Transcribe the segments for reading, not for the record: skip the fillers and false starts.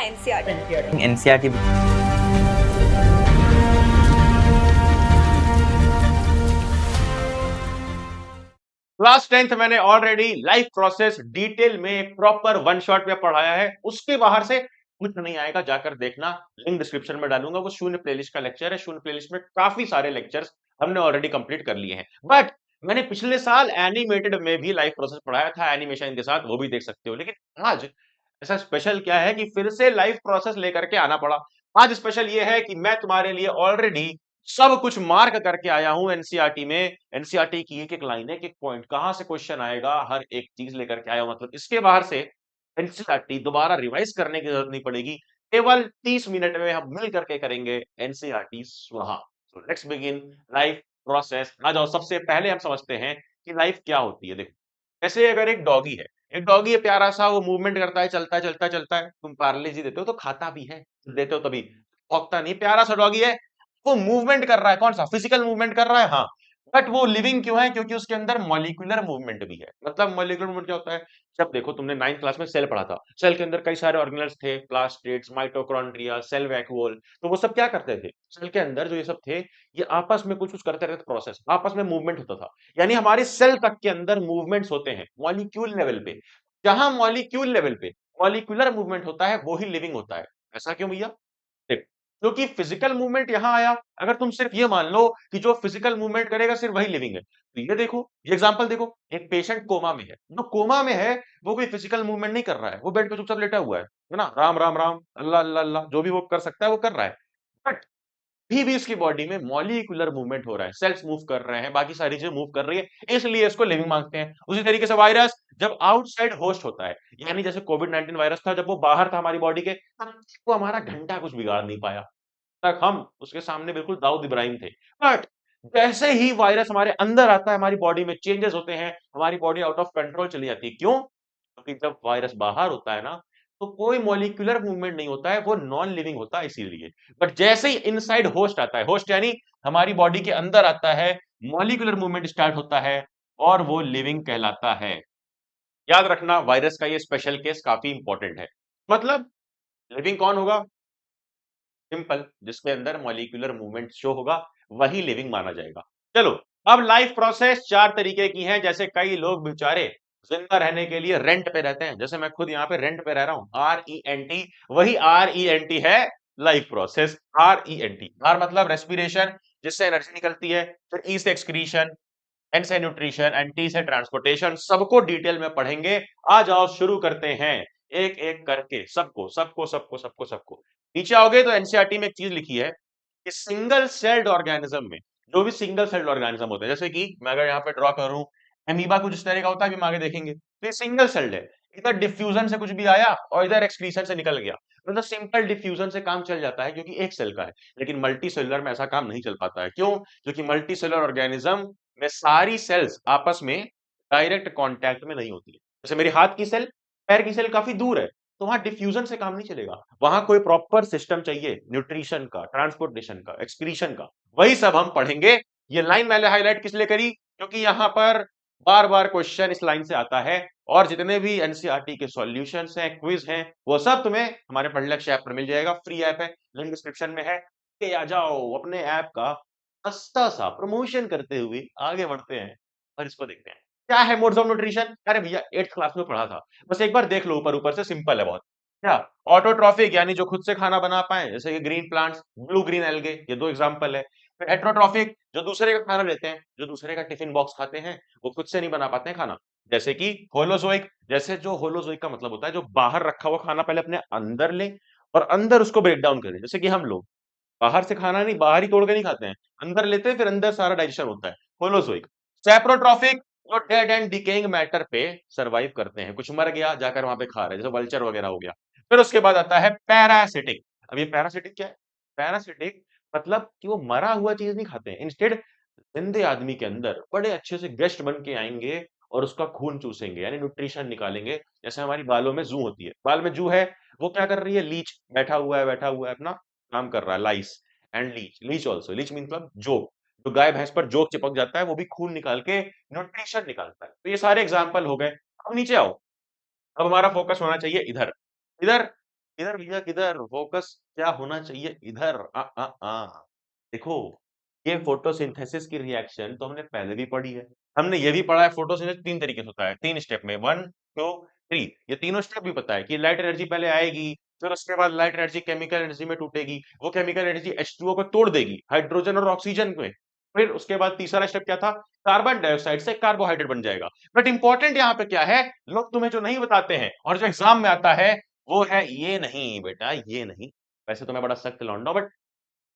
NCERT. NCERT class 10th मैंने already life process detail में proper one shot में पढ़ाया है। उसके बाहर से कुछ नहीं आएगा, जाकर देखना, लिंक डिस्क्रिप्शन में डालूंगा। वो शून्य प्लेलिस्ट का लेक्चर है। शून्य प्लेलिस्ट में काफी सारे लेक्चर्स हमने ऑलरेडी कंप्लीट कर लिए हैं। बट मैंने पिछले साल एनिमेटेड में भी लाइफ प्रोसेस पढ़ाया था एनिमेशन के साथ, वो भी देख सकते हो। लेकिन आज ऐसा स्पेशल क्या है कि फिर से लाइफ प्रोसेस लेकर के आना पड़ा। आज स्पेशल ये है कि मैं तुम्हारे लिए ऑलरेडी सब कुछ मार्क करके आया हूं एनसीईआरटी में। एनसीईआरटी की एक एक लाइन, एक एक पॉइंट, कहां से क्वेश्चन आएगा, हर एक चीज लेकर के आया हूं। मतलब इसके बाहर से एनसीईआरटी दोबारा रिवाइज करने की जरूरत नहीं पड़ेगी। केवल 30 मिनट में हम मिल करके करेंगे एनसीईआरटी स्वाहा। So let's begin life process. आ जाओ, सबसे पहले हम समझते हैं कि लाइफ क्या होती है। देखो, जैसे अगर एक डॉगी है, एक डॉगी है प्यारा सा, वो मूवमेंट करता है, चलता है चलता है चलता है। तुम पार्ले जी देते हो तो खाता भी है, देते हो तभी भौंकता नहीं। प्यारा सा डॉगी है, वो मूवमेंट कर रहा है। कौन सा? फिजिकल मूवमेंट कर रहा है, हाँ। बट वो लिविंग क्यों है? क्योंकि उसके अंदर मॉलिक्यूलर मूवमेंट भी है। मतलब मॉलिक्यूलर मूवमेंट क्या होता है? जब देखो, तुमने 9th क्लास में सेल पढ़ा था, सेल के अंदर कई सारे ऑर्गेनेल्स थे, प्लास्टिड्स, माइटोकॉन्ड्रिया, सेल वैक्यूल। तो वो सब क्या करते थे? सेल के अंदर जो ये सब थे, ये आपस में कुछ कुछ करते रहते, प्रोसेस, आपस में मूवमेंट होता था। यानी हमारे सेल तक के अंदर मूवमेंट्स होते हैं मॉलिक्यूल लेवल पे। जहां मॉलिक्यूल लेवल पे मॉलिक्यूलर मूवमेंट होता है, वो ही लिविंग होता है। ऐसा क्यों भैया? देखो, क्योंकि फिजिकल मूवमेंट यहां आया। अगर तुम सिर्फ ये मान लो कि जो फिजिकल मूवमेंट करेगा सिर्फ वही लिविंग है, तो ये देखो, ये एग्जांपल देखो, एक पेशेंट कोमा में है। जो कोमा में है वो कोई फिजिकल मूवमेंट नहीं कर रहा है, वो बेड पे चुपचाप लेटा हुआ है ना, राम राम राम, अल्लाह अल्लाह अल्लाह, जो भी वो कर सकता है वो कर रहा है। बट भी इसकी बॉडी में मॉलिक्यूलर मूवमेंट हो रहा है, सेल्स मूव कर रहे हैं, बाकी सारी चीजें मूव कर रही है, इसलिए इसको लिविंग मांगते हैं। उसी तरीके से वायरस जब आउटसाइड होस्ट होता है, यानी जैसे कोविड-19 वायरस था, जब वो बाहर था हमारी बॉडी के, तब वो हमारा घंटा कुछ बिगाड़ नहीं पाया। तक हम उसके सामने बिल्कुल दाऊद इब्राहिम थे। बट जैसे ही वायरस हमारे अंदर आता है, हमारी बॉडी में चेंजेस होते हैं, हमारी बॉडी आउट ऑफ कंट्रोल चली जाती है। क्यों? क्योंकि जब वायरस बाहर होता है ना, तो कोई मॉलिक्यूलर मूवमेंट नहीं होता है, वो नॉन लिविंग होता है इसीलिए। बट जैसे ही इनसाइड होस्ट आता है, होस्ट यानी हमारी बॉडी के अंदर आता है, मॉलिक्यूलर मूवमेंट स्टार्ट होता है और वो लिविंग कहलाता है। याद रखना, वायरस का ये स्पेशल केस काफी इंपॉर्टेंट है। मतलब लिविंग कौन होगा? सिंपल, जिसके अंदर मॉलिक्यूलर मूवमेंट शो होगा वही लिविंग माना जाएगा। चलो, अब लाइफ प्रोसेस चार तरीके की है। जैसे कई लोग बेचारे जिंदा रहने के लिए रेंट पे रहते हैं, जैसे मैं खुद यहाँ पे रेंट पे रह रहा हूँ, RENT, वही RENT है लाइफ प्रोसेस। RENT, आर मतलब रेस्पिरेशन, जिससे एनर्जी निकलती है, फिर ई से एक्सक्रीशन, एन से न्यूट्रिशन, एंड टी से ट्रांसपोर्टेशन। सबको डिटेल में पढ़ेंगे। आ जाओ शुरू करते हैं, एक एक करके सबको सबको सबको सबको सबको। नीचे आओगे तो एनसीईआरटी में एक चीज लिखी है कि सिंगल सेल्ड ऑर्गेनिज्म में, जो भी सिंगल सेल्ड ऑर्गेनिज्म होते हैं, जैसे कि मैं अगर यहाँ पे ड्रॉ करूं, अमीबा कुछ इस तरह का होता है, अभी हम आगे देखेंगे, तो ये सिंगल सेल्ड है। इधर डिफ्यूजन से कुछ भी आया और इधर एक्सक्रीशन से निकल गया। मतलब सिंपल डिफ्यूजन से काम चल जाता है क्योंकि एक सेल का है। लेकिन मल्टी सेलुलर में ऐसा काम नहीं चल पाता है। क्यों? क्योंकि मल्टी सेलुलर ऑर्गेनिज्म में सारी सेल्स आपस में डायरेक्ट कांटेक्ट में नहीं होती है। जैसे मेरे हाथ की सेल, पैर की सेल काफी दूर है, तो वहां डिफ्यूजन से काम नहीं चलेगा। वहां कोई प्रॉपर सिस्टम चाहिए, न्यूट्रिशन का, ट्रांसपोर्टेशन का, एक्सक्रीशन का। वही सब हम पढ़ेंगे। ये लाइन मैंने हाईलाइट किस लिए करी? क्योंकि यहां पर बार बार क्वेश्चन इस लाइन से आता है। और जितने भी एनसीईआरटी के सॉल्यूशंस हैं, क्विज हैं, वो सब तुम्हें हमारे पढ़ लक्ष्य ऐप पर मिल जाएगा। फ्री ऐप है, लिंक डिस्क्रिप्शन में है। आ जाओ, अपने ऐप का सस्ता सा प्रमोशन करते हुए आगे बढ़ते हैं और इसको देखते हैं। क्या है मोड्स ऑफ न्यूट्रिशन? अरे भैया 8th क्लास में पढ़ा था, बस एक बार देख लो, ऊपर ऊपर से, सिंपल है बहुत। क्या? ऑटोट्रॉफिक यानी जो खुद से खाना बना पाए, जैसे कि green plants, blue green algae, ये दो एग्जांपल है। फिर हेट्रोट्रॉफिक, जो दूसरे का खाना लेते हैं, जो दूसरे का टिफिन बॉक्स खाते हैं, वो खुद से नहीं बना पाते हैं खाना। जैसे कि होलोजोइक, जैसे जो होलोजोइक का मतलब होता है जो बाहर रखा हुआ खाना पहले अपने अंदर ले और अंदर उसको ब्रेक डाउन करे। जैसे कि हम लोग बाहर से खाना नहीं, बाहर ही तोड़ के नहीं खाते हैं, अंदर लेते हैं, फिर अंदर सारा डाइजेशन होता है। होलोजोइक। सैप्रोट्रॉफिक, जो डेड एंड डिकेइंग मैटर पे सरवाइव करते हैं, कुछ मर गया जाकर वहां पे खा रहे हैं, जैसे वल्चर वगैरह हो गया। फिर उसके बाद आता है पैरासिटिक। अब ये पैरासिटिक क्या है? पैरासिटिक मतलब कि वो मरा हुआ चीज नहीं खाते हैं, इंस्टेड जिंदे आदमी के अंदर बड़े अच्छे से गेस्ट बन के आएंगे और उसका खून चूसेंगे, यानी न्यूट्रिशन निकालेंगे। जैसे हमारी बालों में जू होती है, बाल में जू है, वो क्या कर रही है? लीच बैठा हुआ है, अपना काम कर रहा है। Lice and leech, leech also, leech mean मतलब जोक, जो गाय भैंस पर जोक चिपक जाता है, वो भी खून निकाल के न्यूट्रिशन निकालता है। तो ये सारे एग्जाम्पल हो गए। अब नीचे आओ, अब हमारा फोकस होना चाहिए इधर। इधर इधर भैया किधर फोकस क्या होना चाहिए इधर देखो ये फोटोसिंथेसिस की रिएक्शन तो हमने पहले भी पढ़ी है। हमने ये भी पढ़ा है फोटोसिंथेसिस 3 तरीके से होता है, 3 स्टेप में 1 2 3। ये तीनों स्टेप भी पता है कि लाइट एनर्जी पहले आएगी, फिर उसके बाद लाइट एनर्जी केमिकल एनर्जी में टूटेगी, वो केमिकल एनर्जी H2O को तोड़ देगी हाइड्रोजन और ऑक्सीजन में। फिर उसके बाद तीसरा स्टेप क्या था, कार्बन डाइऑक्साइड से कार्बोहाइड्रेट बन जाएगा। बट इंपॉर्टेंट यहाँ पे क्या है, लोग तुम्हें जो नहीं बताते हैं और जो एग्जाम में आता है वो है ये नहीं बेटा, ये नहीं। वैसे तो मैं बड़ा सख्त लौंडा हूं, बट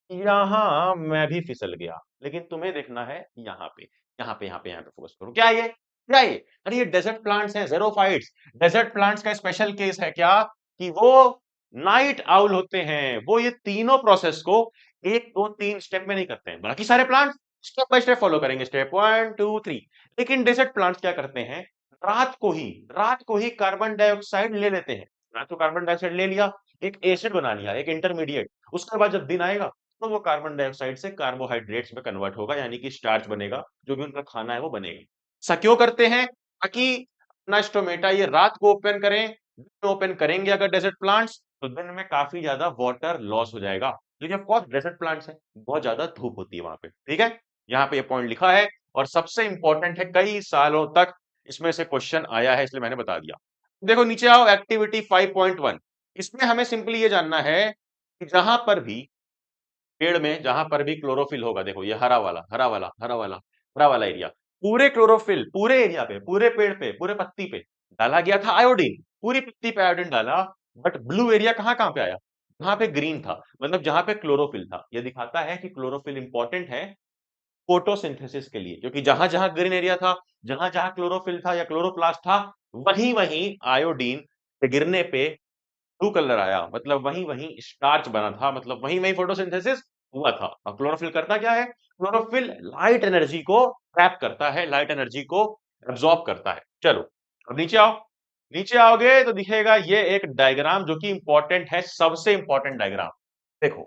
यहाँ मैं भी फिसल गया, लेकिन तुम्हें देखना है यहाँ पे, यहाँ पे फोकस करो। क्या ये, क्या ये? अरे ये डेजर्ट प्लांट्स हैं, ज़ेरोफाइट्स। डेजर्ट प्लांट्स का स्पेशल केस है क्या कि वो नाइट आउल होते हैं। वो ये तीनों प्रोसेस को 1 2 3 स्टेप में नहीं करते हैं। बाकी सारे plants step by step follow करेंगे, स्टेप 1 2 3। लेकिन डेजर्ट प्लांट्स क्या करते हैं, रात को ही कार्बन डाइऑक्साइड ले लेते हैं। रात को कार्बन डाइऑक्साइड ले लिया, एक एसिड बना लिया, एक इंटरमीडिएट। उसके बाद जब दिन आएगा तो वो कार्बन डाइऑक्साइड से कार्बोहाइड्रेट्स में कन्वर्ट होगा, यानी कि स्टार्च बनेगा। जो भी उनका खाना है वो बनेगा। ऐसा क्यों करते हैं, ताकि अपना स्टोमेटा ये रात को ओपन करें। दिन में ओपन करेंगे अगर डेजर्ट प्लांट्स तो दिन में काफी ज्यादा वाटर लॉस हो जाएगा, क्योंकि ऑफ कोर्स डेजर्ट प्लांट्स है, बहुत ज्यादा धूप होती है वहां पे। ठीक है, यहाँ पे ये पॉइंट लिखा है और सबसे इंपॉर्टेंट है, कई सालों तक इसमें से क्वेश्चन आया है, इसलिए मैंने बता दिया। देखो नीचे आओ, एक्टिविटी 5.1। इसमें हमें सिंपली ये जानना है कि जहां पर भी पेड़ में जहां पर भी क्लोरोफिल होगा, देखो ये हरा वाला एरिया, पूरे क्लोरोफिल पूरे एरिया पे, पूरे पेड़ पे, पूरे पत्ती पे डाला गया था आयोडीन। पूरी पत्ती पे आयोडीन डाला। बट ब्लू एरिया कहाँ कहाँ पे आया, जहां पे ग्रीन था, मतलब जहां पे क्लोरोफिल था। ये दिखाता है कि क्लोरोफिल इंपॉर्टेंट है फोटोसिंथेसिस के लिए, क्योंकि जहां जहां ग्रीन एरिया था, जहां जहां क्लोरोफिल था या क्लोरोप्लास्ट था, वहीं वहीं आयोडीन के गिरने पे ब्लू कलर आया, मतलब वहीं वहीं स्टार्च बना था, मतलब वहीं वहीं फोटोसिंथेसिस हुआ था। और क्लोरोफिल करता क्या है, क्लोरोफिल लाइट एनर्जी को ट्रैप करता है, लाइट एनर्जी को एब्जॉर्ब करता है। चलो अब नीचे आओ, नीचे आओगे तो दिखेगा ये एक डायग्राम जो कि इंपॉर्टेंट है, सबसे इंपॉर्टेंट डायग्राम। देखो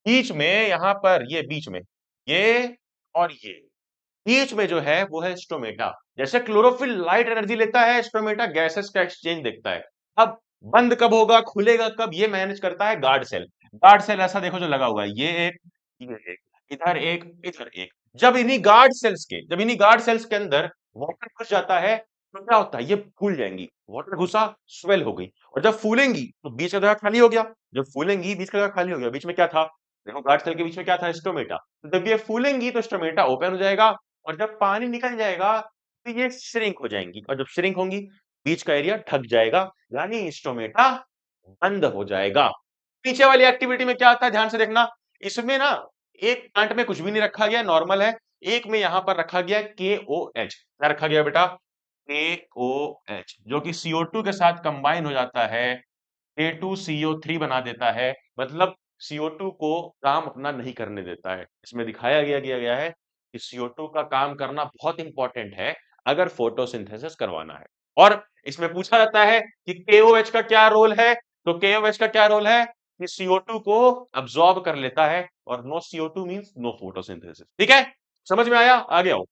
बीच में, यहां पर ये बीच में, ये और ये बीच में जो है वो है स्टोमेटा। जैसे क्लोरोफिल लाइट एनर्जी लेता है, स्टोमेटा गैसेस का एक्सचेंज देखता है। अब बंद कब होगा, खुलेगा कब, ये मैनेज करता है गार्ड सेल। गार्ड सेल ऐसा देखो जो लगा हुआ है, ये एक, इधर एक, इधर एक। जब इन्हीं गार्ड सेल्स के अंदर वाटर घुस जाता है तो क्या होता है, ये फूल जाएंगी। वाटर घुसा, स्वेल हो गई, और जब फूलेंगी तो बीच का जगह खाली हो गया। जब फूलेंगी बीच का जगह खाली हो गया, बीच में क्या था, देखो गार्ड सेल के बीच में क्या था, स्टोमेटा। तो जब ये फूलेंगी तो स्टोमेटा ओपन हो जाएगा, और जब पानी निकल जाएगा तो ये श्रिंक हो जाएंगी, और जब श्रिंक होंगी बीच का एरिया ढक जाएगा, यानी स्टोमेटा बंद हो जाएगा। पीछे वाली एक्टिविटी में क्या आता है, ध्यान से देखना। इसमें ना एक प्लांट में कुछ भी नहीं रखा गया, नॉर्मल है। एक में यहां पर रखा गया KOH। क्या रखा गया बेटा, KOH, जो कि CO2 के साथ कंबाइन हो जाता है, K2CO3 बना देता है। मतलब CO2 को काम अपना नहीं करने देता है। इसमें दिखाया गया है कि CO2 का काम करना बहुत इंपॉर्टेंट है अगर फोटोसिंथेसिस करवाना है। और इसमें पूछा जाता है कि KOH का क्या रोल है, तो KOH का क्या रोल है कि CO2 को अब्सॉर्ब कर लेता है, और no CO2 means no photosynthesis. ठीक है, समझ में आया, आगे आओ।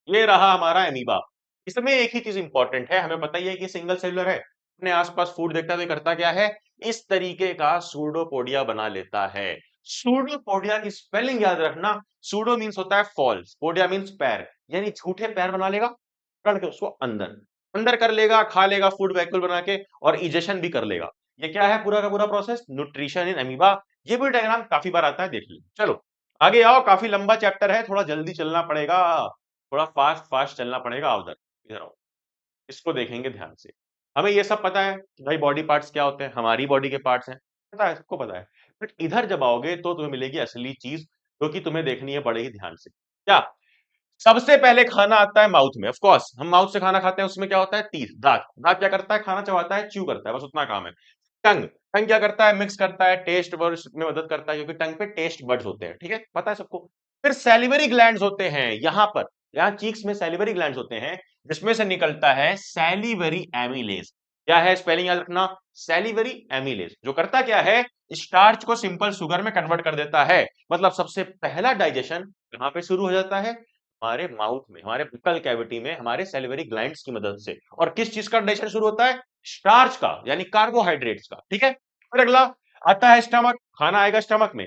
ये रहा हमारा एमीबा। इसमें एक ही चीज इंपॉर्टेंट है, हमें पता ही है कि सिंगल सेलुलर है, अपने आसपास फूड देखता है तो ये करता क्या है, इस तरीके का सूडोपोडिया बना लेता है। सूडोपोडिया की स्पेलिंग याद रखना, सूडो मीन्स होता है फॉल्स, पोडिया मीन्स पैर, यानी झूठे पैर बना लेगा, पकड़ के उसको अंदर अंदर कर लेगा, खा लेगा फूड वैक्यूल बना के, और इजेशन भी कर लेगा। ये क्या है पूरा का पूरा प्रोसेस, न्यूट्रिशन इन अमीबा। ये भी डायग्राम काफी बार आता है, देख लो। चलो आगे आओ, काफी लंबा चैप्टर है, थोड़ा जल्दी चलना पड़ेगा, थोड़ा फास्ट फास्ट चलना पड़ेगा। आओ उधर, इधर आओ, इसको देखेंगे ध्यान से। हमें ये सब पता है कि भाई बॉडी पार्ट्स क्या होते हैं, हमारी बॉडी के पार्ट्स हैं, पता है, सबको पता है। बट इधर जब आओगे तो तुम्हें मिलेगी असली चीज, जो कि तुम्हें देखनी है बड़े ही ध्यान से। क्या, सबसे पहले खाना आता है माउथ में, ऑफ कोर्स हम माउथ से खाना खाते हैं, उसमें क्या होता है, टीथ, दांत। दांत क्या करता है, खाना चबाता है, च्यू करता है, बस उतना काम है। टंग, टंग क्या करता है, मिक्स करता है, टेस्ट वर्ड्स में मदद करता है, क्योंकि टंग पे टेस्ट बड्स होते हैं। ठीक है, पता है सबको। फिर सैलिवरी ग्लैंड्स होते हैं यहाँ पर, यहाँ चीक्स में सैलिवरी ग्लैंड्स होते हैं, जिसमें से निकलता है सैलिवरी एमिलेज। क्या है स्पेलिंग याद रखना, सैलिवरी एमिलेज, जो करता क्या है, स्टार्च को सिंपल शुगर में कन्वर्ट कर देता है। मतलब सबसे पहला डाइजेशन कहाँ पे शुरू हो जाता है, हमारे माउथ में, हमारे बुक्कल कैविटी में, हमारे सैलिवरी ग्लैंड्स की मदद से। और किस चीज का डाइजेशन शुरू होता है, स्टार्च का, यानी कार्बोहाइड्रेट्स का। ठीक है, फिर अगला आता है स्टमक, खाना आएगा स्टमक में।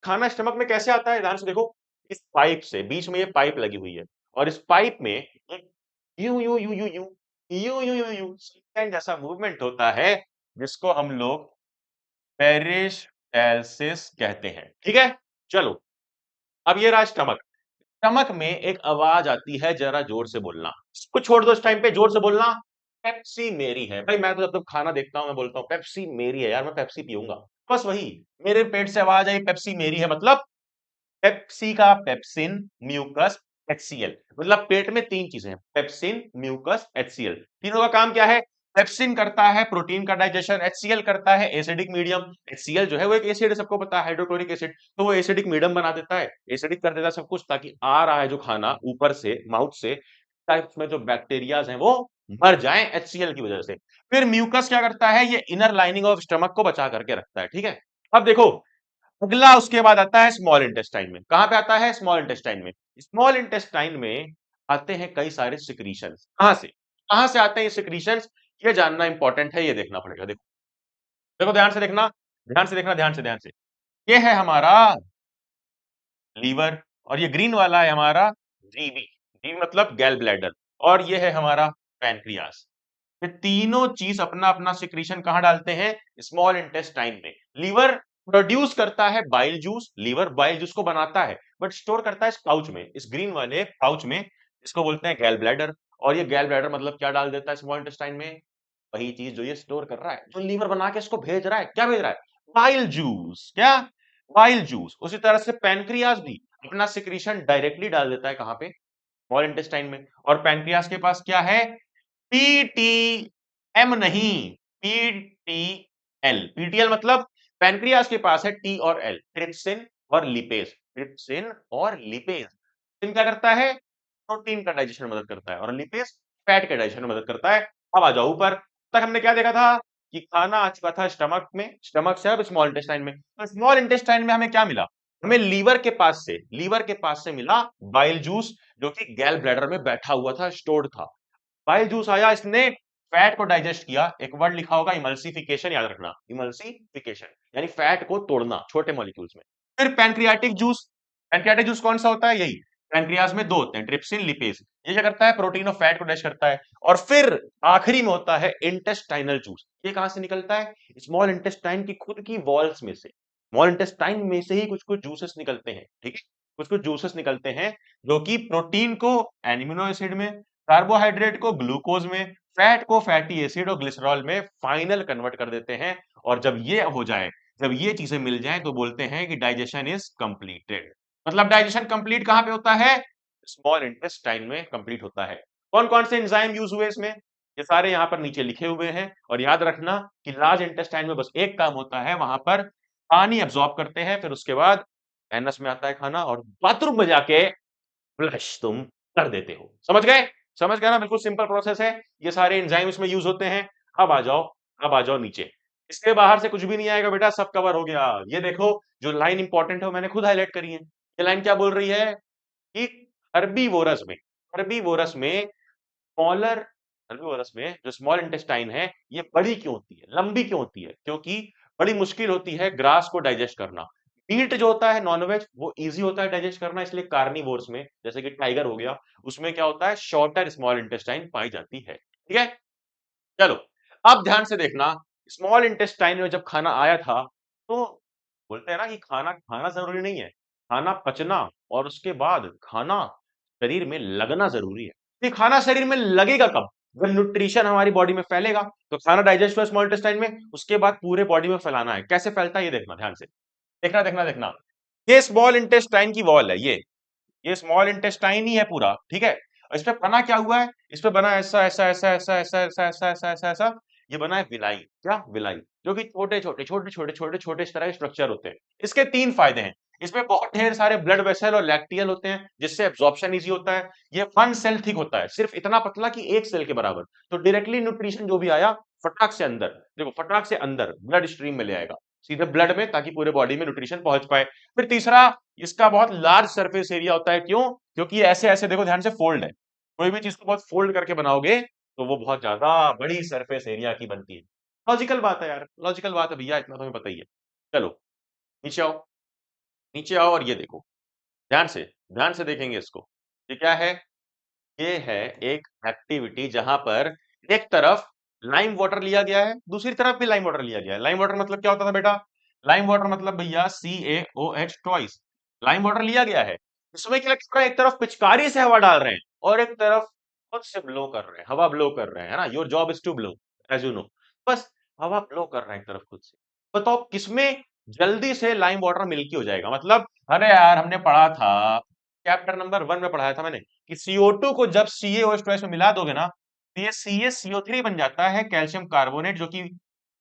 खाना स्टमक में कैसे आता है, ध्यान से देखो, इस पाइप से, बीच में ये पाइप लगी हुई है और इस पाइप में एक यूं यूं यूं यूं यूं यूं यूं यूं यूं यूं जैसा मूवमेंट होता है, जिसको हम लोग पेरिस्टालसिस कहते हैं। ठीक है, चलो, अब ये रहा स्टमक। स्टमक में एक आवाज आती है, जरा जोर से बोलना। इसको छोड़ दो, इस टाइम पे जोर से बोलना, पेप्सी मेरी है। भाई मैं तो जब खाना देखता हूं मैं बोलता हूँ पेप्सी मेरी है यार, मैं पेप्सी पीऊंगा। बस वही, मेरे पेट से आवाज आई पेप्सी मेरी है, मतलब पेप्सी का पेप्सिन, म्यूकस, एचसीएल। मतलब पेट में तीन चीजें हैं, पेप्सिन, म्यूकस, एचसीएल। तीनों का काम क्या है? पेप्सिन करता है प्रोटीन का डाइजेशन, एचसीएल करता है एसिडिक मीडियम। एचसीएल जो है वो एक एसिड है, सबको पता है, हाइड्रोक्लोरिक एसिड। तो वो एसिडिक मीडियम बना देता है, एसिडिक कर देता है सब कुछ, ताकि आ रहा है जो खाना ऊपर से माउथ से, टाइप्स में जो बैक्टीरियाज हैं वो मर जाएं एचसीएल की वजह से। फिर म्यूकस क्या करता है? ये इनर लाइनिंग ऑफ स्टमक को बचा करके रखता है। ठीक है, अब देखो, अगला उसके बाद आता है स्मॉल इंटेस्टाइन में। कहां पे आता है? स्मॉल इंटेस्टाइन में। स्मॉल इंटेस्टाइन में आते हैं कई सारे सिक्रीशंस। कहां से आते हैं ये सिक्रीशंस? ये जानना इंपॉर्टेंट है, ये देखना पड़ेगा। देखो देखो, ध्यान से देखना, ध्यान से देखना, ध्यान से, ध्यान से। ये है हमारा लीवर, और ये ग्रीन वाला है हमारा जीबी, जीबी मतलब गैल ब्लैडर, और ये है हमारा पैनक्रियास। ये तीनों चीज अपना अपना सिक्रीशन कहां डालते हैं? स्मॉल इंटेस्टाइन में। लीवर प्रोड्यूस करता है bile juice, liver bile juice को बनाता है, बट स्टोर करता है इस पाउच में, इस ग्रीन वाले पाउच में। इसको बोलते हैं गैल ब्लैडर। और ये गैल ब्लैडर मतलब क्या डाल देता है स्मॉल इंटेस्टाइन में? वही चीज जो ये स्टोर कर रहा है, जो लीवर बना के इसको भेज रहा है। क्या भेज रहा है? Bile juice. क्या? Bile juice. उसी तरह से पैनक्रियास भी अपना सिक्रीशन डायरेक्टली डाल देता है, कहां पे? स्मॉल इंटेस्टाइन में। और पैनक्रियास के पास क्या है? पीटीएम नहीं, पीटीएल। पीटीएल मतलब पैनक्रियास के पास है टी और एल, ट्रिप्सिन और लिपेज। ट्रिप्सिन और लिपेज। ट्रिप्सिन क्या करता है? प्रोटीन का डाइजेशन में मदद करता है, और लिपेज फैट के डाइजेशन में मदद करता है। अब आ जाओ ऊपर। तक हमने क्या देखा था? कि खाना आ चुका था स्टमक में, स्टमक से अब स्मॉल इंटेस्टाइन में। तो स्मॉल इंटेस्टाइन में हमें क्या मिला? हमें लीवर के पास से मिला बाइल जूस, जो कि गैल ब्लैडर में बैठा हुआ था, स्टोर्ड था। बाइल जूस आया, इसने फैट को डाइजेस्ट किया। एक वर्ड लिखा होगा इमल्सिफिकेशन, याद रखना, इमल्सिफिकेशन यानी फैट को तोड़ना छोटे मॉलिक्यूल्स में। फिर पैनक्रियाटिक जूस। पैनक्रियाटिक जूस कौन सा होता है? यही, पैनक्रियाज में दो होते हैं, ट्रिप्सिन, लिपेज। ये क्या करता है? प्रोटीन और फैट को डाइजेस्ट करता है। और फिर आखिरी में होता है इंटेस्टाइनल जूस। ये कहां से निकलता है? स्मॉल इंटेस्टाइन की खुद की वॉल्स में से, स्मॉल इंटेस्टाइन में से ही कुछ कुछ जूसेस निकलते हैं। ठीक है, कुछ कुछ जूसेस निकलते हैं जो कि प्रोटीन को एमिनो एसिड में, कार्बोहाइड्रेट को ग्लूकोज में, फैट को फैटी एसिड और ग्लिसरॉल में फाइनल कन्वर्ट कर देते हैं। और जब ये हो जाए, जब ये चीजें मिल जाएं, तो बोलते हैं कि डाइजेशन इज कंप्लीटेड। मतलब डाइजेशन कंप्लीट कहां पे होता है? स्मॉल इंटेस्टाइन में कंप्लीट होता है। कौन कौन से एंजाइम यूज हुए इसमें? ये सारे यहां पर नीचे लिखे हुए हैं। और याद रखना कि लार्ज इंटेस्टाइन में बस एक काम होता है, वहां पर पानी एब्जॉर्ब करते हैं, फिर उसके बाद एनस में आता है खाना, और बाथरूम में जाके फ्लश तुम कर देते हो। समझ गए? समझ गए ना? बिल्कुल सिंपल प्रोसेस है। ये सारे एंजाइम इसमें यूज होते हैं। अब आ जाओ, अब आ जाओ नीचे। इसके बाहर से कुछ भी नहीं आएगा बेटा, सब कवर हो गया। ये देखो, जो लाइन इंपॉर्टेंट है वो मैंने खुद हाईलाइट करी है। ये लाइन क्या बोल रही है? कि हर्बीवोरस में, हर्बीवोरस में स्मॉलर, हर्बीवोरस में जो स्मॉल इंटेस्टाइन है, ये बड़ी क्यों होती है, लंबी क्यों होती है? क्योंकि बड़ी मुश्किल होती है ग्रास को डाइजेस्ट करना। मीट जो होता है नॉनवेज, वो इजी होता है डाइजेस्ट करना, इसलिए कार्निवोर्स में, जैसे कि टाइगर हो गया, उसमें क्या होता है? शॉर्टर स्मॉल इंटेस्टाइन पाई जाती है। ठीक है, चलो, अब ध्यान से देखना। स्मॉल इंटेस्टाइन में जब खाना आया था, तो बोलते हैं ना कि खाना खाना जरूरी नहीं है, खाना पचना और उसके बाद खाना शरीर में लगना जरूरी है। ये खाना शरीर में लगेगा कब? जब न्यूट्रिशन हमारी बॉडी में फैलेगा। तो खाना डाइजेस्ट हुआ स्मॉल इंटेस्टाइन में, उसके बाद पूरे बॉडी में फैलाना है। कैसे फैलता है ये देखना ध्यान से, देखना देखना देखना। ये स्मॉल इंटेस्टाइन की वॉल है, ये स्मॉल इंटेस्टाइन ही है पूरा। ठीक है, और इस पे बना क्या हुआ है? इस पे बना ऐसा ऐसा ऐसा ऐसा ऐसा ऐसा ऐसा ऐसा ऐसा ऐसा, ये बना है विलाई। क्या? विलाई, जो कि छोटे छोटे छोटे छोटे छोटे छोटे इस तरह के स्ट्रक्चर होते हैं। इसके तीन फायदे हैं। इसमें बहुत ढेर सारे ब्लड वेसल और लैक्टियल होते हैं, जिससे एब्जॉर्प्शन इजी होता है। ये वन सेल थिक होता है, सिर्फ इतना पतला कि एक सेल के बराबर। तो डायरेक्टली न्यूट्रिशन जो भी आया, फटाक से अंदर, देखो फटाक से अंदर ब्लड स्ट्रीम में ले आएगा, सीधे ब्लड में, ताकि पूरे बॉडी में न्यूट्रिशन पहुंच पाए। फिर तीसरा, इसका बहुत लार्ज सरफेस एरिया होता है। क्यों? क्योंकि ये ऐसे ऐसे, देखो ध्यान से, फोल्ड है। कोई भी चीज को बहुत फोल्ड करके बनाओगे, तो वो बहुत ज्यादा बड़ी सरफेस एरिया की बनती है। लॉजिकल बात है यार, लॉजिकल बात है भैया, इतना तुम्हें पता ही है। चलो नीचे आओ, नीचे आओ और ये देखो, ध्यान से देखेंगे इसको। ये क्या है? ये है एक एक्टिविटी जहां पर एक तरफ लाइम वाटर लिया गया है, दूसरी तरफ भी लाइम वाटर लिया गया है। लाइम वाटर मतलब क्या होता था बेटा? लाइम वाटर मतलब भैया CaOH ट्वाइस। लाइम वाटर लिया गया है, इसमें क्या कर रहे हैं, एक तरफ पिचकारी से हवा डाल रहे हैं और एक तरफ खुद से ब्लो कर रहे हैं, हवा ब्लो कर रहे हैं, है ना? Your job is to blow, as you know. बस हवा ब्लो कर रहे हैं एक तरफ खुद से। बताओ किसमें जल्दी से लाइम वाटर मिल्की हो जाएगा? मतलब अरे यार हमने पढ़ा था, चैप्टर नंबर 1 में पढ़ाया था मैंने, कि CO2 को जब CaOH में मिला दोगे ना, तो ये CaCO3 बन जाता है, कैल्शियम कार्बोनेट, जो कि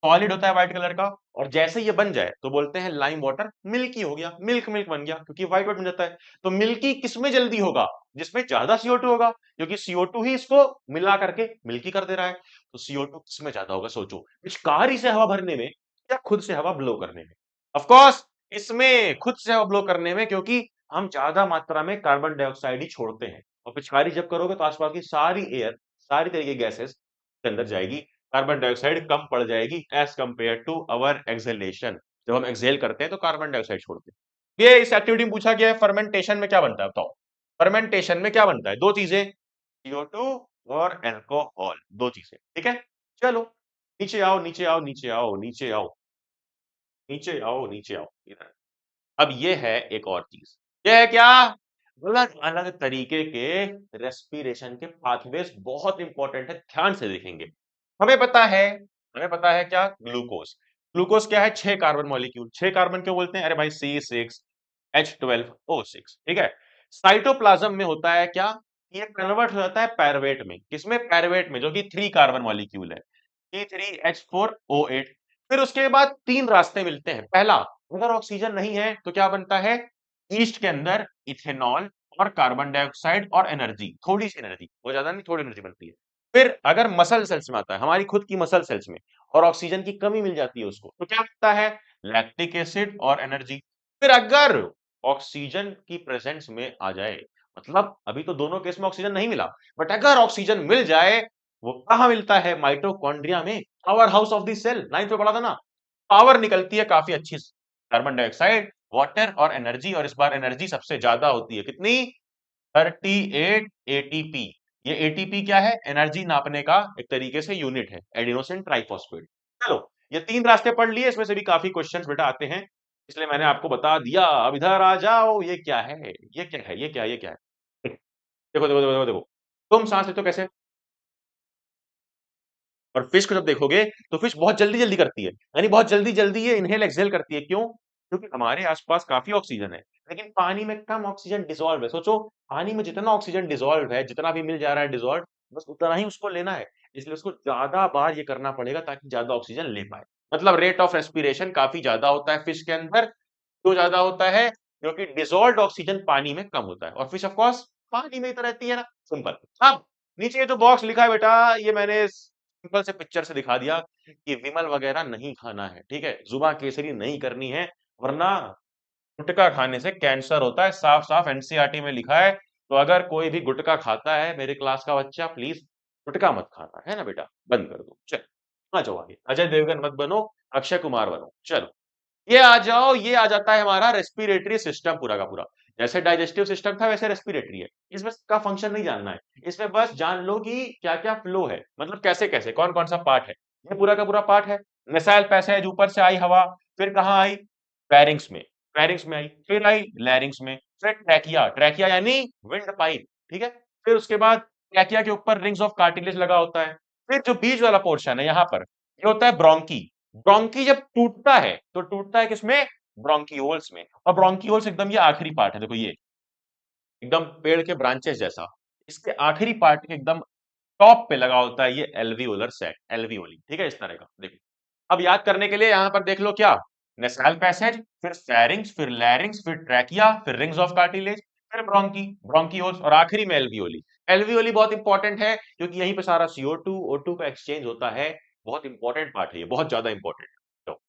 सॉलिड होता है व्हाइट कलर का। और जैसे ये बन जाए तो बोलते हैं लाइम वाटर मिल्की हो गया, मिल्क मिल्क बन गया, क्योंकि व्हाइट व्हाइट बन जाता है। तो मिल्की किसमें जल्दी होगा? जिसमें ज्यादा CO2 होगा, क्योंकि CO2 ही इसको मिला करके मिल्की कर दे रहा है। तो CO2 किसमें ज्यादा होगा सोचो, पिचकारी से हवा भरने में या खुद से हवा ब्लो करने में? ऑफ कोर्स इसमें खुद से हवा ब्लो करने में, क्योंकि हम ज्यादा मात्रा में कार्बन डाइऑक्साइड ही छोड़ते हैं। और पिचकारी जब करोगे तो आसपास की सारी एयर, सारी तरह की गैसेस के अंदर जाएगी, कार्बन डाइऑक्साइड कम पड़ जाएगी as compared to our exhalation. जब हम एक्सहेल करते हैं तो कार्बन डाइऑक्साइड छोड़ते हैं। ये इस एक्टिविटी में पूछा गया है, फर्मेंटेशन में क्या बनता है बताओ? फर्मेंटेशन में क्या बनता है? दो चीजें, CO2 और एल्कोहल, दो चीजें, ठीक है। चलो नीचे आओ, नीचे आओ, नीचे आओ, नीचे आओ, नीचे आओ, नीचे आओ इधर। अब ये है एक और चीज, ये है क्या? अलग अलग तरीके के रेस्पिरेशन के पाथवेज, बहुत इंपॉर्टेंट है, ध्यान से देखेंगे। हमें पता है, हमें पता है क्या? ग्लूकोज। ग्लूकोज क्या है? 6 कार्बन मॉलिक्यूल। 6 कार्बन क्यों बोलते हैं? अरे भाई C6H12O6, ठीक है। साइटोप्लाज्म में होता है क्या? ये कन्वर्ट हो जाता है पैरवेट में। किसमें? पैरवेट में, जो कि 3 कार्बन मॉलिक्यूल है, C3H4O8। फिर उसके बाद 3 रास्ते मिलते हैं। पहला, अगर ऑक्सीजन नहीं है तो क्या बनता है? ईस्ट के अंदर इथेनॉल और कार्बन डाइऑक्साइड और एनर्जी, थोड़ी सी एनर्जी, वो ज्यादा नहीं, थोड़ी एनर्जी बनती है। फिर अगर मसल सेल्स में आता है, हमारी खुद की मसल सेल्स में, और ऑक्सीजन की कमी मिल जाती है उसको, तो क्या होता है? लैक्टिक एसिड और एनर्जी। फिर अगर ऑक्सीजन की प्रेजेंस में आ जाए, मतलब अभी तो दोनों केस में ऑक्सीजन नहीं मिला, बट अगर ऑक्सीजन मिल जाए, वो कहाँ मिलता है? माइटोकॉन्ड्रिया में, power house of the cell, 9th में पढ़ा था ना। पावर निकलती है काफी अच्छी, कार्बन डाइऑक्साइड, वाटर और एनर्जी। और इस बार एनर्जी सबसे ज्यादा होती है, कितनी? 38 ATP। ये ATP क्या है? एनर्जी नापने का एक तरीके से यूनिट है, एडिनोसिन ट्राइफॉस्फेट। चलो ये 3 रास्ते पढ़ लिए, इसमें से भी काफी क्वेश्चंस बेटा आते हैं, इसलिए मैंने आपको बता दिया। अब इधर आ जाओ, ये क्या है? ये क्या है? ये क्या है? ये क्या है? देखो देखो देखो देखो देखो, तुम सांस लेते हो कैसे? और फिश को जब देखोगे तो फिश बहुत जल्दी जल्दी करती है, यानी बहुत जल्दी जल्दी ये इनहेल एक्सहेल करती है। क्यों? क्योंकि हमारे आसपास काफी ऑक्सीजन है, लेकिन पानी में कम ऑक्सीजन डिसॉल्व है। सोचो, पानी में जितना ऑक्सीजन डिसॉल्व है, जितना भी मिल जा रहा है डिसॉल्व, बस उतना ही उसको लेना है। इसलिए उसको ज्यादा बार ये करना पड़ेगा ताकि ज्यादा ऑक्सीजन ले पाए। मतलब रेट ऑफ रेस्पिरेशन काफी ज्यादा होता है फिश के अंदर। क्यों ज्यादा होता है? क्योंकि डिसॉल्व्ड ऑक्सीजन पानी में कम होता है, और फिश ऑफ कोर्स पानी में ही तो रहती है ना। सिंपल। अब नीचे ये जो बॉक्स लिखा है बेटा, ये मैंने सिंपल से पिक्चर से दिखा दिया कि विमल वगैरह नहीं खाना है, ठीक है, जुबान केसरी नहीं करनी है, वरना गुटखा खाने से कैंसर होता है, साफ साफ एनसीईआरटी में लिखा है। तो अगर कोई भी गुटखा खाता है, मेरे क्लास का बच्चा, प्लीज गुटखा मत खाना, है ना बेटा, बंद कर दो। चल आ जाओ आगे, अजय देवगन मत बनो, अक्षय कुमार बनो। चलो ये आ जाओ, ये आ जाता है हमारा रेस्पिरेटरी सिस्टम पूरा का पूरा। जैसे डाइजेस्टिव सिस्टम था वैसे रेस्पिरेटरी है। इसमें का फंक्शन नहीं जानना है, इसमें बस जान लो कि क्या क्या फ्लो है, मतलब कैसे कैसे कौन कौन सा पार्ट है। ये पूरा का पूरा पार्ट है। नसाइल पैसेज, ऊपर से आई हवा, फिर कहाँ आई? फेरिंग्स में, फेरिंग्स में आई, फिर आई लैरिंग्स में, फिर ट्रैकिया, ट्रैकिया यानी विंड पाइप, ठीक है। फिर उसके बाद ट्रैकिया के ऊपर रिंग्स ऑफ कार्टिलेज लगा होता है। फिर जो बीच वाला पोर्शन है यहाँ पर, ये होता है ब्रोंकी। ब्रोंकी जब टूटता है तो टूटता है किसमें? ब्रोंकियोल्स में। और ब्रोंकियोल्स एकदम ये आखिरी पार्ट है, देखो ये एकदम पेड़ के ब्रांचेस जैसा, इसके आखिरी पार्ट के एकदम टॉप पे लगा होता है ये एल्वियोलर सेट, एल्वियोली, ठीक है, इस तरह का देखो। अब याद करने के लिए यहां पर देख लो क्या, नेसल पैसेज, फिर फेरिंग्स, फिर लैरिंग्स, फिर ट्रैकिया, फिर रिंग्स ऑफ कार्टिलेज, फिर ब्रोंकी, ब्रोंकियोल्स, और आखिरी में एल्वियोली। एल्वियोली बहुत इंपॉर्टेंट है, क्योंकि यहीं पे सारा CO2 O2 का एक्सचेंज होता है। बहुत इंपॉर्टेंट पार्ट है ये, बहुत ज्यादा इंपॉर्टेंट। तो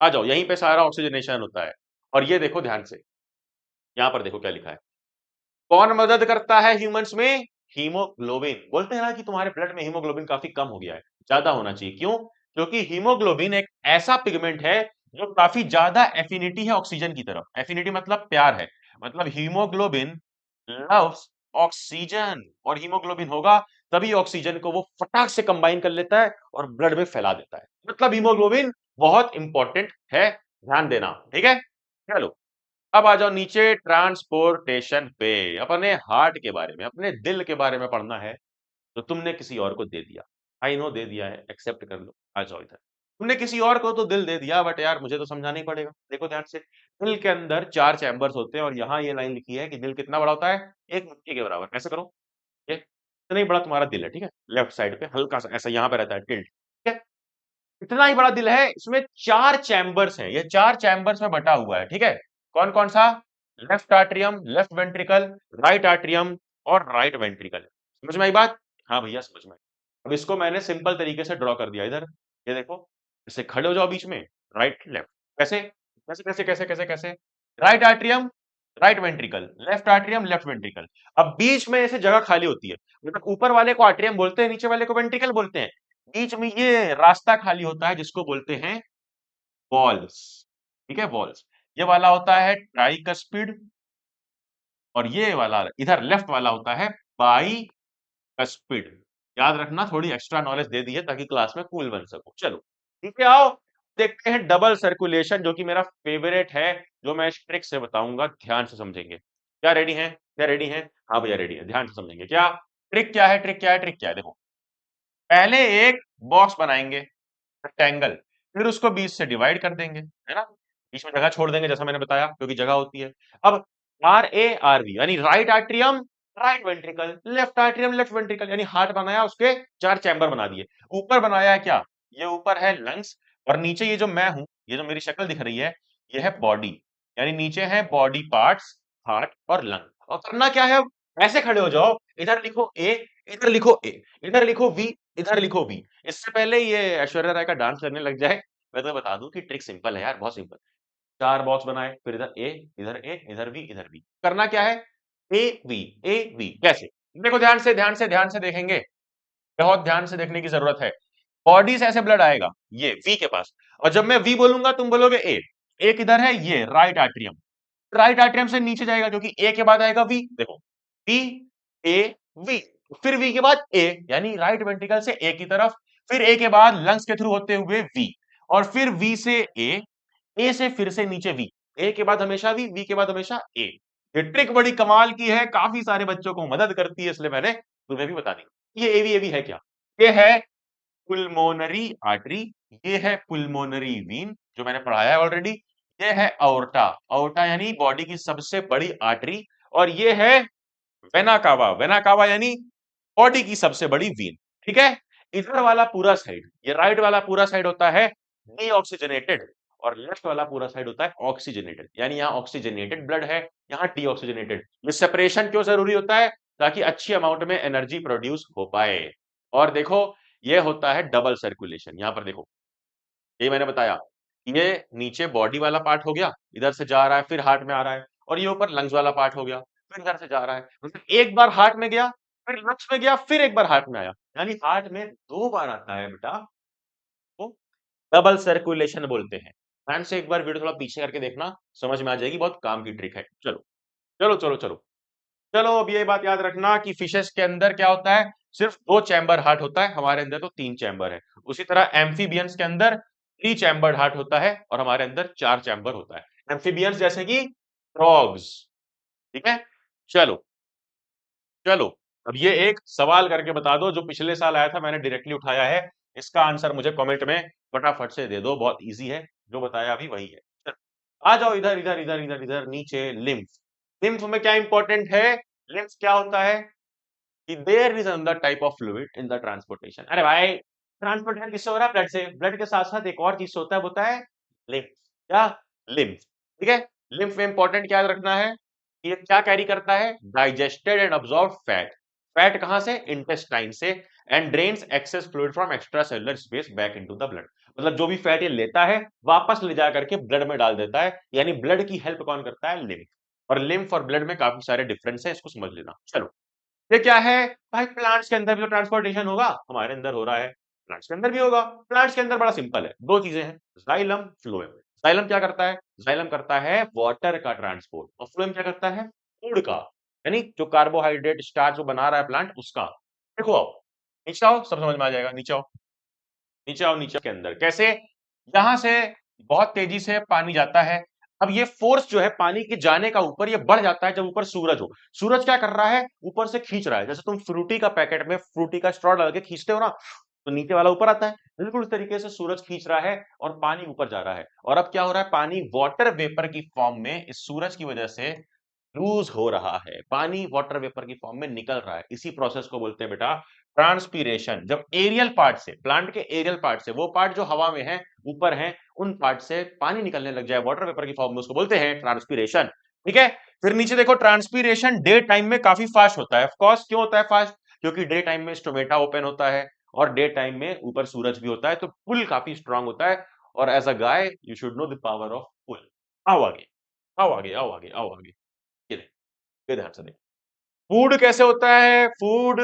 आ जाओ, यहीं पे सारा ऑक्सीजनेशन होता है। और ये देखो ध्यान से, यहां पर देखो क्या लिखा है, कौन मदद करता है ह्यूमंस में? हीमोग्लोबिन। बोलते हैं ना कि तुम्हारे ब्लड में हीमोग्लोबिन काफी कम हो गया है, ज्यादा होना चाहिए। क्यों? क्योंकि हीमोग्लोबिन एक ऐसा पिगमेंट है जो काफी ज्यादा एफिनिटी है ऑक्सीजन की तरफ। एफिनिटी मतलब प्यार है, मतलब हीमोग्लोबिन लव्स ऑक्सीजन, और हीमोग्लोबिन होगा तभी ऑक्सीजन को वो फटाक से कंबाइन कर लेता है और ब्लड में फैला देता है। मतलब हीमोग्लोबिन बहुत इंपॉर्टेंट है, ध्यान देना, ठीक है। चलो अब आ जाओ नीचे ट्रांसपोर्टेशन पे। अपने हार्ट के बारे में, अपने दिल के बारे में पढ़ना है तो तुमने किसी और को दे दिया। आई नो दे दिया है, एक्सेप्ट कर लो, आ जाओ इधर। तुमने किसी और को तो दिल दे दिया, बट यार मुझे तो समझाना ही पड़ेगा। देखो ध्यान से, दिल के अंदर 4 चैम्बर्स होते हैं और यहाँ ये लाइन लिखी है कि दिल कितना बड़ा होता है, एक मुट्ठी के बराबर। ऐसे करो, ये इतना ही बड़ा तुम्हारा दिल है, ठीक है। लेफ्ट साइड पे हल्का सा ऐसा यहाँ पे रहता है टिल्ट, ठीक है। इतना ही बड़ा दिल है, इसमें 4 चैम्बर्स हैं, ये 4 चैम्बर्स में बटा हुआ है, ठीक है। कौन कौन सा? Left atrium, left ventricle, right atrium और राइट वेंट्रिकल। समझ में आई बात? हाँ भैया समझ में आई। अब इसको मैंने सिंपल तरीके से ड्रॉ कर दिया इधर, ये देखो। ऐसे खड़े हो जाओ बीच में, राइट लेफ्ट। कैसे कैसे कैसे कैसे कैसे कैसे? Right atrium, right ventricle, left atrium, left ventricle. अब बीच में ऐसे जगह खाली होती है, मतलब ऊपर वाले को आट्रियम बोलते हैं, नीचे वाले को वेंट्रिकल बोलते हैं। बीच में ये रास्ता खाली होता है जिसको बोलते हैं वॉल्स, ठीक है, वॉल्स। ये वाला होता है ट्राइकस्पिड, और ये वाला इधर लेफ्ट वाला होता है बाइकस्पिड। याद रखना, थोड़ी एक्स्ट्रा नॉलेज दे दी है ताकि क्लास में कूल बन सको। चलो ठीक है, आओ देखते हैं डबल सर्कुलेशन, जो कि मेरा फेवरेट है, जो मैं इस ट्रिक से बताऊंगा, ध्यान से समझेंगे। क्या रेडी हैं? क्या रेडी हैं? हाँ भैया रेडी है, ध्यान से समझेंगे। क्या ट्रिक, क्या है ट्रिक, क्या है ट्रिक, क्या है? देखो, पहले एक बॉक्स बनाएंगे रेक्टेंगल, फिर उसको बीच से डिवाइड कर देंगे, है ना। बीच में जगह छोड़ देंगे जैसा मैंने बताया, क्योंकि जगह होती है। अब आर ए आर बी यानी right atrium, right ventricle, left atrium, left ventricle, यानी हार्ट बनाया, उसके 4 चैम्बर बना दिए। ऊपर बनाया है क्या? ये ऊपर है लंग्स, और नीचे ये जो मैं हूं, ये जो मेरी शक्ल दिख रही है, ये है बॉडी, यानी नीचे है बॉडी पार्ट्स, हार्ट और लंग। और करना क्या है? अब ऐसे खड़े हो जाओ, इधर लिखो ए, इधर लिखो ए, इधर लिखो वी, इधर लिखो वी। इससे पहले ये ऐश्वर्या राय का डांस करने लग जाए, मैं तो बता दूं कि ट्रिक सिंपल है यार, बहुत सिंपल। 4 बॉक्स बनाए, फिर इधर ए, इधर ए, इधर वी, इधर वी। करना क्या है? A V, A V. कैसे? देखो ध्यान से, ध्यान से, ध्यान से देखेंगे, बहुत ध्यान से देखने की जरूरत है। बॉडी से ऐसे ब्लड आएगा ये वी के पास, और जब मैं वी बोलूंगा तुम बोलोगे ए। ए किधर है? ये राइट आट्रियम। राइट आर्टियम से नीचे जाएगा, क्योंकि ए के बाद आएगा वी। देखो, वी, ए, वी, फिर वी के बाद ए, यानी राइट वेंट्रिकल से ए की तरफ, फिर ए के बाद लंग्स के थ्रू होते हुए वी, और फिर वी से ए से फिर से नीचे वी। ए के बाद हमेशा वी के बाद हमेशा ए। ये ट्रिक बड़ी कमाल की है, काफी सारे बच्चों को मदद करती है, इसलिए मैंने तुम्हें भी बता दी। ये एवी है क्या? ये है पुल्मोनरी आर्टरी, ये है पुल्मोनरी वीन जो मैंने पढ़ाया है ऑलरेडी, ये है अओर्टा, अओर्टा यानी बॉडी की सबसे बड़ी आर्टरी, और ये है वेना कावा, वेना कावा यानी बॉडी की सबसे बड़ी वीन, ठीक है। इधर वाला पूरा साइड, ये राइट वाला पूरा साइड होता है डीऑक्सीजनेटेड, और लेफ्ट वाला पूरा साइड होता है ऑक्सीजनेटेड, यानी यहाँ ऑक्सीजनेटेड ब्लड है, यहाँ डीऑक्सीजनेटेड। ये सेपरेशन क्यों जरूरी होता है? ताकि अच्छी अमाउंट में एनर्जी प्रोड्यूस हो पाए। और देखो, ये होता है डबल सर्कुलेशन। यहाँ पर देखो, ये मैंने बताया, ये नीचे बॉडी वाला पार्ट हो गया, इधर से जा रहा है फिर हार्ट में आ रहा है, और ये ऊपर लंग्स वाला पार्ट हो गया, फिर इधर से जा रहा है, मतलब एक बार हार्ट में गया, फिर लंग्स में गया, फिर एक बार हार्ट में आया, यानी हार्ट में 2 बार आता है बेटा, तो डबल सर्कुलेशन बोलते हैं। ध्यान से एक बार वीडियो थोड़ा पीछे करके देखना, समझ में आ जाएगी, बहुत काम की ट्रिक है। चलो चलो चलो चलो चलो, अब ये बात याद रखना कि फिशेस के अंदर क्या होता है, सिर्फ 2 चैम्बर हार्ट होता है, हमारे अंदर तो 3 चैम्बर है। उसी तरह एम्फीबियंस के अंदर 3 चैम्बर्ड हार्ट होता है, और हमारे अंदर 4 चैम्बर होता है। एम्फीबियंस जैसे कि फ्रॉग्स, ठीक है। चलो चलो, अब ये एक सवाल करके बता दो, जो पिछले साल आया था, मैंने डायरेक्टली उठाया है। इसका आंसर मुझे कमेंट में फटाफट से दे दो, बहुत इजी है, जो बताया अभी वही है। चलो, आ जाओ इधर इधर इधर इधर इधर नीचे, लिम्फ। लिम्फ में क्या इंपॉर्टेंट है? लिम्फ क्या होता है कि there is another type of fluid in the transportation. अरे भाई, ट्रांसपोर्टेशन किससे हो रहा है? ब्लड से। ब्लड के साथ साथ एक और चीज से होता है, वो होता है लिम्फ। क्या? लिम्फ, ठीक है। लिम्फ में इंपॉर्टेंट क्या याद रखना है कि ये क्या कैरी करता है? Digested and absorb fat. Fat कहां से? इंटेस्टाइन से। And drains access fluid from extra cellular space back into the blood. मतलब जो भी फैट ये लेता है, वापस ले जा करके ब्लड में डाल देता है, यानी ब्लड की हेल्प कौन करता है? लिम्फ। और लिम्फ और ब्लड में काफी सारे डिफरेंस है, इसको समझ लेना। चलो, ये क्या है भाई? प्लांट्स के अंदर भी तो ट्रांसपोर्टेशन होगा, हमारे अंदर हो रहा है। प्लांट्स के अंदर भी होगा। प्लांट्स के अंदर बड़ा सिंपल है, दो चीजें हैं, जाइलम, फ्लोएम। जाइलम क्या करता है? जाइलम करता है वाटर का ट्रांसपोर्ट, और फ्लोएम क्या करता है? फूड का, यानी जो कार्बोहाइड्रेट स्टार्च जो बना रहा है प्लांट उसका। देखो आओ, नीचे आओ, सब समझ में आ जाएगा। नीचे आओ, नीचे आओ, नीचे के अंदर कैसे? यहां से बहुत तेजी से पानी जाता है। अब ये फोर्स जो है पानी के जाने का ऊपर, ये बढ़ जाता है जब ऊपर सूरज हो। सूरज क्या कर रहा है? ऊपर से खींच रहा है, जैसे तुम फ्रूटी का पैकेट में फ्रूटी का स्ट्रॉ डाल के खींचते हो ना, तो नीचे वाला ऊपर आता है। बिल्कुल उस तरीके से सूरज खींच रहा है और पानी ऊपर जा रहा है। और अब क्या हो रहा है? पानी वाटर वेपर की फॉर्म में इस सूरज की वजह से लूज हो रहा है, पानी वाटर वेपर की फॉर्म में निकल रहा है। इसी प्रोसेस को बोलते हैं बेटा ट्रांसपीरेशन। जब एरियल पार्ट से, प्लांट के एरियल पार्ट से, वो पार्ट जो हवा में है, ऊपर है, उन पार्ट से पानी निकलने लग जाए वाटर वेपर की फॉर्म में, उसको बोलते हैं ट्रांसपीरेशन। ठीक है? फिर नीचे देखो, ट्रांसपीरेशन डे टाइम में काफी फास्ट होता है। ऑफ कोर्स, क्यों होता है फास्ट? क्योंकि डे टाइम में स्टोमेटा ओपन होता है और डे टाइम में ऊपर सूरज भी होता है, तो पुल काफी स्ट्रांग होता है। और as a guy you should know the power of pull. आओ आगे, आओ आगे, आओ आगे, आओ आगे। ये देखो, ये ध्यान से देखो, फूड कैसे होता है? फूड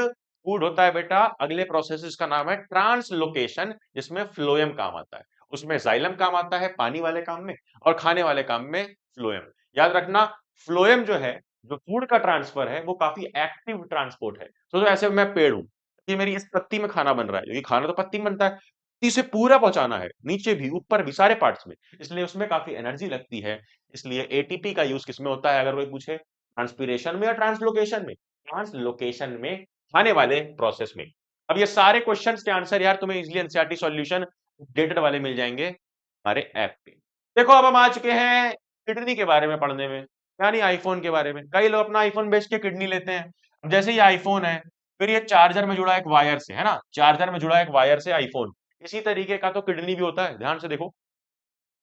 फूड होता है बेटा, अगले प्रोसेस इसका नाम है ट्रांसलोकेशन, जिसमें फ्लोएम काम आता है। उसमें जाइलम काम आता है पानी वाले काम में, और खाने वाले काम में फ्लोएम। याद रखना, फ्लोएम जो है, जो फूड का ट्रांसफर है, वो काफी एक्टिव ट्रांसपोर्ट है। तो ऐसे मैं पेड़ हूं, ये मेरी इस पत्ती में खाना बन रहा है, क्योंकि खाना तो पत्ती में बनता है, पत्ती से पूरा पहुंचाना है, नीचे भी ऊपर भी सारे पार्ट्स में, इसलिए उसमें काफी एनर्जी लगती है। इसलिए एटीपी का यूज किसमें होता है, अगर कोई पूछे? ट्रांसपीरेशन में या ट्रांसलोकेशन में? ट्रांसलोकेशन में, आने वाले प्रोसेस में। अब ये सारे क्वेश्चंस के आंसर यार तुम्हें इजीली एनसीईआरटी सॉल्यूशन अपडेटेड वाले मिल जाएंगे हमारे ऐप पे। देखो, अब हम आ चुके हैं किडनी के बारे में पढ़ने में, यानी आईफोन के बारे में। कई लोग अपना आईफोन बेच के किडनी लेते हैं। अब जैसे ये आईफोन है, फिर ये चार्जर में जुड़ा एक वायर से, है ना, चार्जर में जुड़ा एक वायर से आईफोन, इसी तरीके का तो किडनी भी होता है। ध्यान से देखो,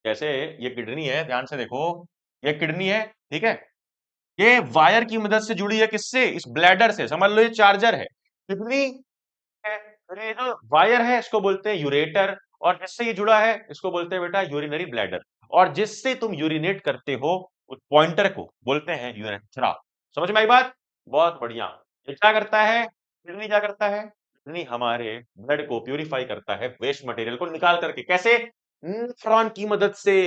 जैसे ये किडनी है, ध्यान से देखो, ये किडनी है, ठीक है, ये वायर की मदद से जुड़ी है, किससे? इस ब्लैडर से। समझ लो ये चार्जर है, किडनी है, और ये जो वायर है इसको बोलते हैं यूरेटर, और जिससे ये जुड़ा है इसको बोलते हैं बेटा यूरिनरी ब्लैडर, और जिससे तुम यूरिनेट करते हो उस पॉइंटर को बोलते हैं यूरेथ्रा। समझ में आई बात? बहुत बढ़िया। ये क्या करता है? किडनी क्या करता है? किडनी हमारे ब्लड को प्यूरिफाई करता है, वेस्ट मटेरियल को निकाल करके। कैसे? नेफ्रॉन की मदद से।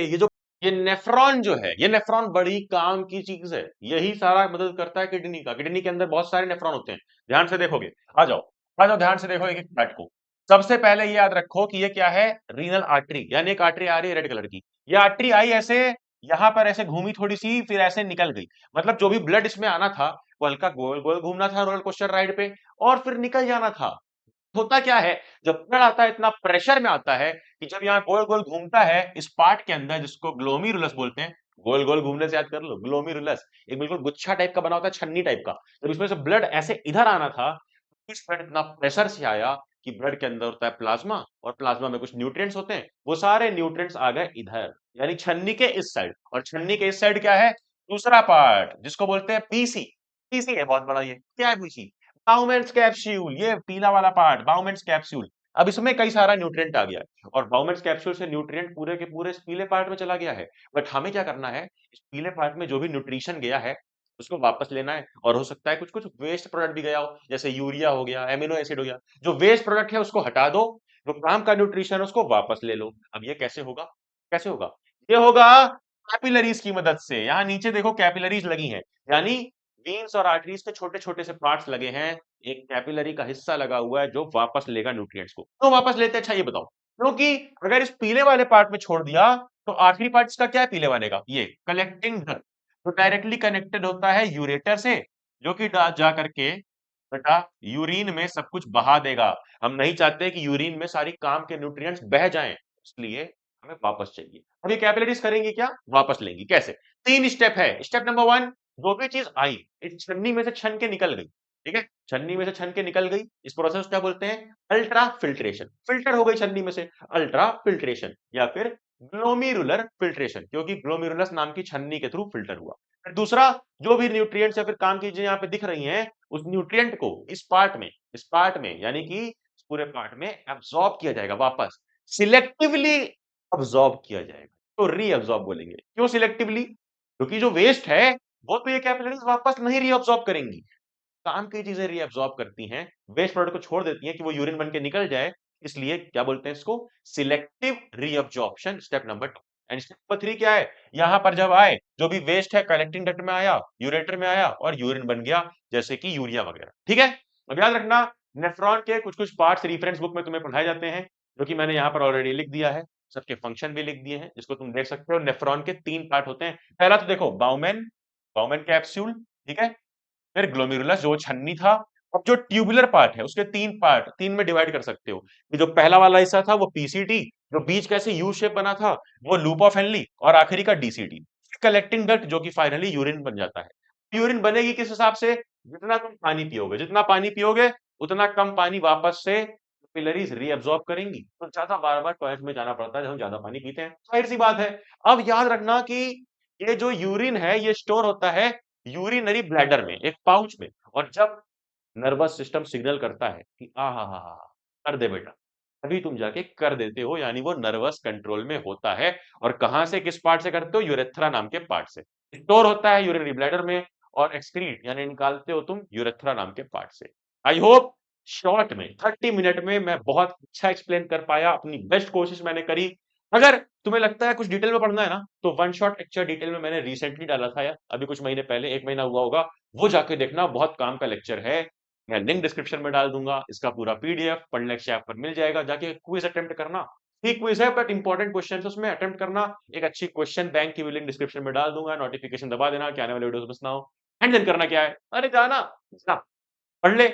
ये नेफ्रॉन जो है, ये नेफ्रॉन बड़ी काम की चीज है, यही सारा मदद करता है किडनी का। किडनी के अंदर बहुत सारे नेफ्रॉन होते हैं, ध्यान से देखोगे। आ जाओ, आ जाओ, ध्यान से देखो एक एक पार्ट को। सबसे पहले ये याद रखो कि ये क्या है? रीनल आर्टरी, यानी एक आर्टरी आ रही है रेड कलर की। ये आर्टरी आई ऐसे, यहाँ पर ऐसे घूमी थोड़ी सी, फिर ऐसे निकल गई। मतलब जो भी ब्लड इसमें आना था, वो हल्का गोल गोल घूमना था रोलर कोस्टर राइड पे, और फिर निकल जाना था। होता क्या है, जब ब्लड आता है इतना प्रेशर में आता है कि जब यहाँ गोल गोल घूमता है इस पार्ट के अंदर, जिसको ग्लोमीरुलस बोलते हैं, गोल गोल घूमने से याद कर लो, ग्लोमीरुलस एक बिल्कुल गुच्छा टाइप का बना होता है, छन्नी टाइप का। जब इसमें से ब्लड ऐसे इधर आना था, इस ब्लड इतना प्रेशर से आया कि ब्लड के अंदर होता है प्लाज्मा, और प्लाज्मा में कुछ न्यूट्रिएंट्स होते हैं, वो सारे न्यूट्रिएंट्स आ गए इधर, यानी छन्नी के इस साइड। और छन्नी के इस साइड क्या है? दूसरा पार्ट, जिसको बोलते हैं पीसी। पीसी है बहुत बड़ा, ये क्या है पीसी? बाउमेंस कैप्सूल, ये पीला वाला पार्ट बाउमेंस कैप्सूल। अब इसमें कई सारा न्यूट्रिएंट आ गया है, और बाउमेंस कैप्सूल से न्यूट्रिएंट पूरे के पूरे इस पीले पार्ट में चला गया है। बट हमें क्या करना है, इस पीले पार्ट में जो भी न्यूट्रिशन गया है उसको वापस लेना है। और हो सकता है कुछ कुछ वेस्ट प्रोडक्ट भी गया हो, जैसे यूरिया हो गया, एमिनो एसिड हो गया। जो वेस्ट प्रोडक्ट है उसको हटा दो, जो काम का न्यूट्रिशन है उसको वापस ले लो। अब ये कैसे होगा? कैसे होगा? ये होगा कैपिलरीज की मदद से। यहाँ नीचे देखो कैपिलरीज लगी हैं, यानी वेन्स और आर्टरीज के छोटे छोटे से पार्ट्स लगे हैं। एक कैपिलरी का हिस्सा लगा हुआ है जो वापस लेगा न्यूट्रिएंट्स को। तो वापस लेते हैं, अच्छा ये बताओ, क्योंकि अगर इस पीले वाले पार्ट में छोड़ दिया, तो आखिरी पार्ट इसका क्या है पीले वाले का? ये कलेक्टिंग डक्ट, तो डायरेक्टली कनेक्टेड होता है यूरेटर से, जो कि जा करके बेटा यूरिन में सब कुछ बहा देगा। हम नहीं चाहते कि यूरिन में सारी काम के न्यूट्रिएंट्स बह जाएं, इसलिए हमें वापस चाहिए। अब ये कैपिलरीज करेंगी क्या? वापस लेंगी। कैसे? 3 स्टेप है। स्टेप नंबर 1, जो भी चीज आई इस छन्नी में से छन के निकल गई, ठीक है, छन्नी में से छन के निकल गई, इस प्रोसेस को क्या बोलते हैं? Ultra filtration. फिल्टर हो गई छन्नी में से, अल्ट्रा फिल्ट्रेशन, या फिर ग्लोमेरुलर फिल्ट्रेशन, क्योंकि ग्लोमेरुलस नाम की छन्नी के थ्रू फिल्टर हुआ। फिर दूसरा, जो भी न्यूट्रिएंट्स या फिर काम की चीजें यहाँ पे दिख रही हैं, उस न्यूट्रिएंट को इस पार्ट में यानी कि इस पूरे पार्ट में एब्सॉर्ब किया जाएगा, वापस सिलेक्टिवली अब्सॉर्ब किया जाएगा, तो रीअब्सॉर्ब बोलेंगे। क्यों सिलेक्टिवली? क्योंकि जो वेस्ट है वो तो ये कैपिलरीज वापस नहीं रीअब्सॉर्ब करेंगी, काम की चीजें रीअब्सॉर्ब करती हैं, वेस्ट प्रोडक्ट को छोड़ देती हैं कि वो यूरिन बन के निकल जाए, इसलिए क्या बोलते हैं इसको, selective reabsorption, step number 2। And step number 3 क्या है, यहां पर जब आए जो भी वेस्ट है कलेक्टिंग डक्ट में आया, यूरेटर में आया और यूरिन बन गया, जैसे कि यूरिया वगैरह। ठीक है, अब याद रखना नेफ्रॉन के कुछ कुछ पार्ट्स रेफरेंस बुक में तुम्हें पढ़ाए जाते हैं, जो कि मैंने यहाँ पर ऑलरेडी लिख दिया है, सबके फंक्शन भी लिख दिए हैं, जिसको तुम देख सकते हो। नेफ्रॉन के 3 पार्ट होते हैं। पहला तो देखो बाउमेन, बाउमेन कैप्सूल, ठीक है, फिर ग्लोमेरुलस जो छन्नी था। अब जो ट्यूबुलर पार्ट है उसके 3 पार्ट, 3 में डिवाइड कर सकते हो। ये जो पहला वाला हिस्सा था वो पीसीटी, जो बीच कैसे यू शेप बना था वो लूप ऑफ हेनली, और आखिरी का डीसीटी, कलेक्टिंग डक्ट, जो कि फाइनली यूरिन बन जाता है। यूरिन बनेगी किस हिसाब से, जितना तुम पानी पियोगे, जितना पानी पियोगे उतना कम पानी वापस से कैपिलरीज रीअब्सॉर्ब करेंगी, तो ज्यादा बार बार टॉयलेट में जाना पड़ता है जब हम ज्यादा पानी पीते हैं, जाहिर सी बात है। अब याद रखना कि ये जो यूरिन है ये स्टोर होता है यूरिनरी ब्लैडर में, एक पाउच में, और जब नर्वस सिस्टम सिग्नल करता है कि आ हा कर दे बेटा, तभी तुम जाके कर देते हो, यानी वो नर्वस कंट्रोल में होता है। और कहां से, किस पार्ट से करते हो, यूरेथ्रा नाम के पार्ट से। स्टोर होता है यूरिनरी ब्लैडर में, और एक्सक्रीट यानी निकालते हो तुम यूरेथ्रा नाम के पार्ट से। आई होप शॉर्ट में 30 मिनट में मैं बहुत अच्छा एक्सप्लेन कर पाया, अपनी बेस्ट कोशिश मैंने करी। अगर तुम्हें लगता है कुछ डिटेल में पढ़ना है ना, तो वन शॉट लेक्चर डिटेल में मैंने रिसेंटली डाला था, या अभी कुछ महीने पहले, 1 महीना हुआ होगा, वो जाके देखना, बहुत काम का लेक्चर है। मैं लिंक डिस्क्रिप्शन में डाल दूंगा, इसका पूरा पीडीएफ पढ़ने से आप पर मिल जाएगा, जाके क्विज अटेम्प्ट करना। ठीक क्विज है बट इंपॉर्टेंट क्वेश्चन है, उसमें अटेम्प्ट करना। एक अच्छी क्वेश्चन बैंक की भी लिंक डिस्क्रिप्शन में डाल दूंगा, नोटिफिकेशन दबा देना कि आने वाले वीडियोस मिस ना हो। एंड देन करना क्या है, अरे जाना, पढ़ ले,